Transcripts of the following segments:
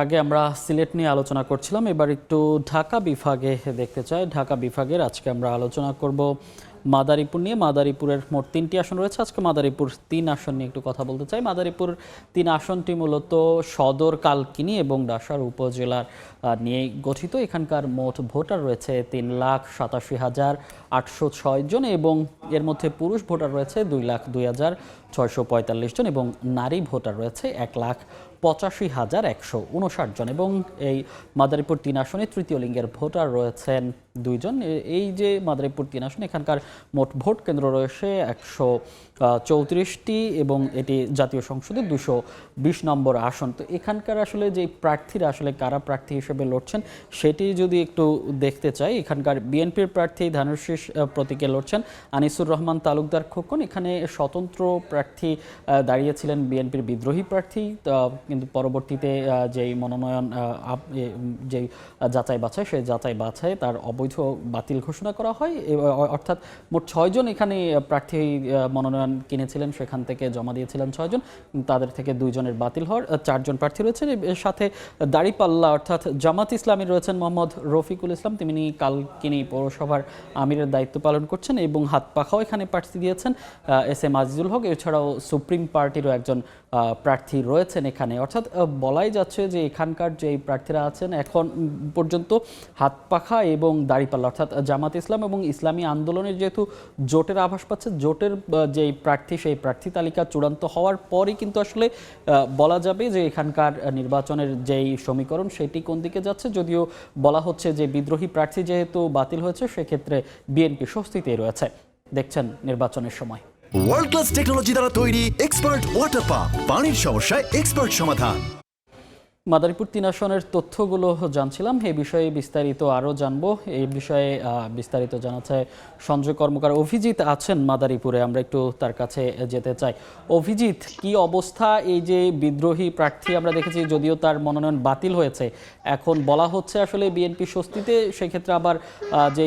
আগে আমরা সিলেট নিয়ে আলোচনা করছিলাম, এবার একটু ঢাকা বিভাগে দেখতে চাই। ঢাকা বিভাগের আজকে আমরা আলোচনা করব মাদারীপুর নিয়ে। মাদারীপুরের মোট 3টি আসন রয়েছে। আজকে মাদারীপুর 3 আসন নিয়ে একটু কথা বলতে চাই। মাদারীপুর 3 আসনটি মূলত সদর, কালকিনি এবং ডাসার উপজেলার নিয়ে গঠিত। এখানকার মোট ভোটার রয়েছে 3,87,806 জন এবং এর মধ্যে পুরুষ ভোটার রয়েছে 2,02,645 জন এবং নারী ভোটার রয়েছে 1,85,159 জন। এবং এই মাদারীপুর 3 আসনে তৃতীয় লিঙ্গের ভোটার রয়েছেন 2 জন। এই যে মাদারীপুর 3 আসন, এখানকার মোট ভোট কেন্দ্র রয়েছে 134টি এবং এটি জাতীয় সংসদে 220 নম্বর আসন। তো এখানকার আসলে যে প্রার্থীরা আসলে কারা প্রার্থী হিসেবে লড়ছেন সেটি যদি একটু দেখতে চাই। এখানকার বিএনপির প্রার্থী ধানুশীষ প্রতীকে লড়ছেন আনিসুর রহমান তালুকদার খোকন। এখানে স্বতন্ত্র প্রার্থী দাঁড়িয়েছিলেন বিএনপির বিদ্রোহী প্রার্থী, কিন্তু পরবর্তীতে যেই মনোনয়ন যেই যাচাই বাছাই, সেই যাচাই বাছাই তার অবৈধ বাতিল ঘোষণা করা হয়। অর্থাৎ মোট 6 জন এখানে প্রার্থী মনোনয়ন কিনেছিলেন, সেখান থেকে জমা দিয়েছিলেন 6 জন, তাদের থেকে 2 জনের বাতিল হওয়ার 4 জন প্রার্থী রয়েছেন। এর সাথে দাঁড়িপাল্লা অর্থাৎ জামাত ইসলামী রয়েছেন মোহাম্মদ রফিকুল ইসলাম, তিনি কালকিনি পৌরসভার আমিরের দায়িত্ব পালন করছেন এবং হাত পাখাও এখানে প্রার্থী দিয়েছেন এস এম আজিজুল হক। এছাড়াও সুপ্রিম পার্টিরও একজন প্রার্থী রয়েছেন এখানে। অর্থাৎ বলাই যাচ্ছে যে এখানকার যে প্রার্থীরা আছেন এখন পর্যন্ত হাত পাখা এবং দাঁড়িপাল্লা অর্থাৎ জামাত ইসলাম এবং ইসলামী আন্দোলনের যেহেতু জোটের আভাস পাচ্ছে, জোটের যেই প্রার্থী সেই প্রার্থী তালিকা চূড়ান্ত হওয়ার পরই কিন্তু আসলে বলা যাবে যে এখানকার নির্বাচনের যেই সমীকরণ সেটি কোন দিকে যাচ্ছে। যদিও বলা হচ্ছে যে বিদ্রোহী প্রার্থী যেহেতু বাতিল হয়েছে, সেক্ষেত্রে বিএনপি স্বস্তিতেই রয়েছে। দেখছেন নির্বাচনের সময় ওয়ার্ল্ড ক্লাস টেকনোলজি দ্বারা তৈরি এক্সপার্ট ওয়াটার পাম্প, পানির সমস্যায় এক্সপার্ট সমাধান। মাদারীপুর 3 আসনের তথ্যগুলো জানছিলাম, এই বিষয়ে বিস্তারিত আরও জানবো। এই বিষয়ে বিস্তারিত জানাচ্ছে সঞ্জয় কর্মকার। অভিজিৎ আছেন মাদারীপুরে, আমরা একটু তার কাছে যেতে চাই। অভিজিৎ, কি অবস্থা? এই যে বিদ্রোহী প্রার্থী আমরা দেখেছি, যদিও তার মনোনয়ন বাতিল হয়েছে, এখন বলা হচ্ছে আসলে বিএনপি স্বস্তিতে, সেক্ষেত্রে আবার যে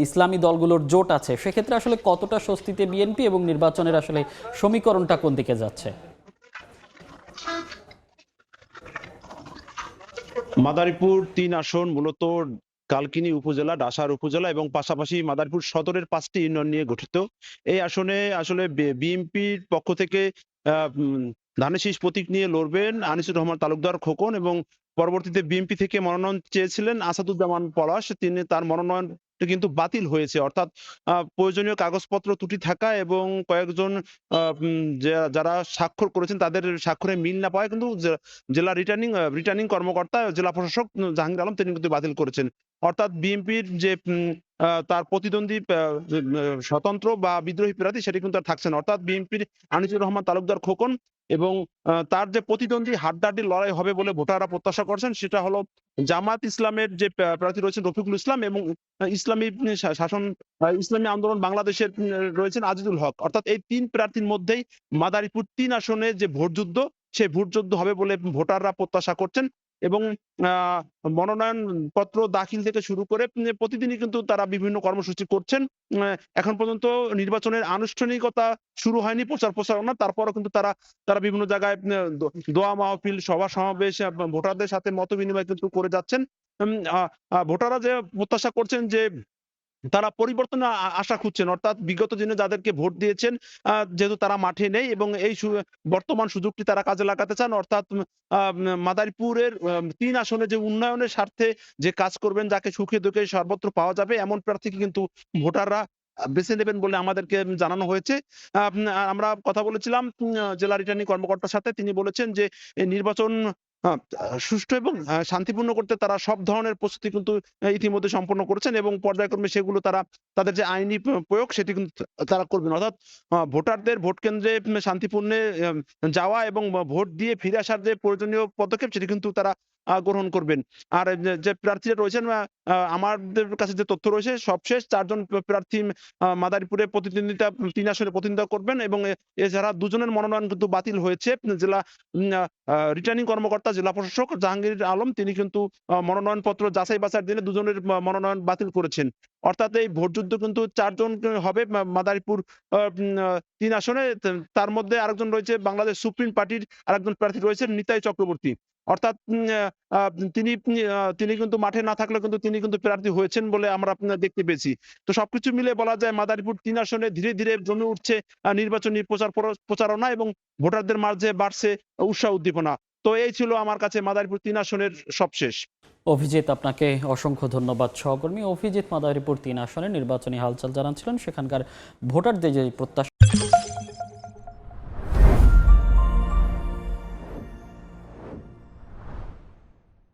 ইসলামী দলগুলোর জোট আছে, সেক্ষেত্রে আসলে কতটা স্বস্তিতে বিএনপি এবং নির্বাচনের আসলে সমীকরণটা কোন দিকে যাচ্ছে? মাদারীপুর 3 আসন মূলত কালকিনি উপজেলা, ডাসার উপজেলা এবং পাশাপাশি মাদারীপুর সদরের 5টি ইউনিয়ন নিয়ে গঠিত। এই আসনে আসলে বিএনপির পক্ষ থেকে ধানের প্রতীক নিয়ে লড়বেন আনিসুর রহমান তালুকদার খোকন এবং পরবর্তীতে বিএনপি থেকে মনোনয়ন চেয়েছিলেন আসাদুজ্জামান পলাশ, তিনি তার মনোনয়ন কিন্তু বাতিল হয়েছে। অর্থাৎ প্রয়োজনীয় কাগজপত্র ত্রুটি থাকা এবং কয়েকজন যারা স্বাক্ষর করেছেন তাদের স্বাক্ষরে মিল না পাওয়ায় কিন্তু জেলা রিটার্নিং কর্মকর্তা জেলা প্রশাসক জাহাঙ্গীর আলম তিনি কিন্তু বাতিল করেছেন। অর্থাৎ বিএনপির যে তার প্রতিদ্বন্দ্বী স্বতন্ত্র বা বিদ্রোহী প্রার্থী সেটি কিন্তু আর থাকছে না। অর্থাৎ বিএনপির আনিসুর রহমান তালুকদার খোকন এবং তার যে প্রতিদ্বন্দ্বী হাড্ডাহাড্ডি লড়াই হবে বলে ভোটাররা প্রত্যাশা করছেন, সেটা হলো জামাত ইসলামের যে প্রার্থী রয়েছেন রফিকুল ইসলাম এবং ইসলামী শাসন ইসলামী আন্দোলন বাংলাদেশের রয়েছেন আজিজুল হক। অর্থাৎ এই 3 প্রার্থীর মধ্যেই মাদারীপুর 3 আসনে যে ভোটযুদ্ধ, সেই ভোটযুদ্ধ হবে বলে ভোটাররা প্রত্যাশা করছেন এবং মনোনয়ন পত্র দাখিল থেকে শুরু করে প্রতিদিনই কিন্তু তারা বিভিন্ন কর্মসূচি করছেন। এখন পর্যন্ত নির্বাচনের আনুষ্ঠানিকতা শুরু হয়নি, প্রচার প্রচারণা, তারপরও কিন্তু তারা বিভিন্ন জায়গায় দোয়া মাহফিল, সভা সমাবেশ, ভোটারদের সাথে মত বিনিময় কিন্তু করে যাচ্ছেন। ভোটাররা যে প্রত্যাশা করছেন যে তারা পরিবর্তন আশা খুঁজছেন, অর্থাৎ বিগত দিনে যাদেরকে ভোট দিয়েছেন যেহেতু তারা মাঠে নেই এবং এই বর্তমান সুযোগটি তারা কাজে লাগাতে চান। অর্থাৎ মাদারীপুরের 3 আসনে যে উন্নয়নের স্বার্থে যে কাজ করবেন, যাকে সুখে দুঃখে সর্বত্র পাওয়া যাবে এমন প্রার্থীকে কিন্তু ভোটাররা বেছে নেবেন বলে আমাদেরকে জানানো হয়েছে। আমরা কথা বলেছিলাম জেলা রিটার্নিং কর্মকর্তার সাথে, তিনি বলেছেন যে এই নির্বাচন সুষ্ঠু এবং শান্তিপূর্ণ করতে তারা সব ধরনের প্রস্তুতি কিন্তু ইতিমধ্যে সম্পন্ন করেছেন এবং পর্যায়ক্রমে সেগুলো তাদের যে আইনি প্রয়োগ সেটি কিন্তু তারা করবেন। অর্থাৎ ভোটারদের ভোট কেন্দ্রে শান্তিপূর্ণে যাওয়া এবং ভোট দিয়ে ফিরে আসার যে প্রয়োজনীয় পদক্ষেপ সেটি কিন্তু তারা গ্রহণ করবেন। আর যে প্রার্থীরা রয়েছেন, আমাদের কাছে যে তথ্য রয়েছে, সবশেষ 4 জন প্রার্থী মাদারীপুরে প্রতিদ্বন্দ্বিতা 3 আসনে প্রতিদ্বন্দ্বিতা করবেন এবং এছাড়া 2 জনের মনোনয়ন কিন্তু বাতিল হয়েছে। জেলা রিটার্নিং কর্মকর্তা জেলা প্রশাসক জাহাঙ্গীর আলম তিনি কিন্তু মনোনয়নপত্র যাচাই বাছাইয়ের দিনে 2 জনের মনোনয়ন বাতিল করেছেন। অর্থাৎ এই ভোটযুদ্ধ কিন্তু 4 জন হবে মাদারীপুর 3 আসনে। তার মধ্যে আরেকজন রয়েছে বাংলাদেশ সুপ্রিম পার্টির আরেকজন প্রার্থী রয়েছেন নিতাই চক্রবর্তী। অর্থাৎ তিনি কিন্তু মাঠে না থাকলেও কিন্তু তিনি কিন্তু প্রার্থী হয়েছেন বলে আমরা দেখতে পেয়েছি। তো সবকিছু মিলে বলা যায় মাদারীপুর ৩ আসনে ধীরে ধীরে জমে উঠছে নির্বাচনী প্রচারণা এবং ভোটারদের মাঝে বাড়ছে উৎসাহ উদ্দীপনা। তো এই ছিল আমার কাছে মাদারীপুর ৩ আসনের সবশেষ। অভিজিৎ, আপনাকে অসংখ্য ধন্যবাদ। সহকর্মী অভিজিৎ মাদারীপুর ৩ আসনে নির্বাচনী হালচাল জানাচ্ছিলেন, সেখানকার ভোটারদের যে প্রত্যাশা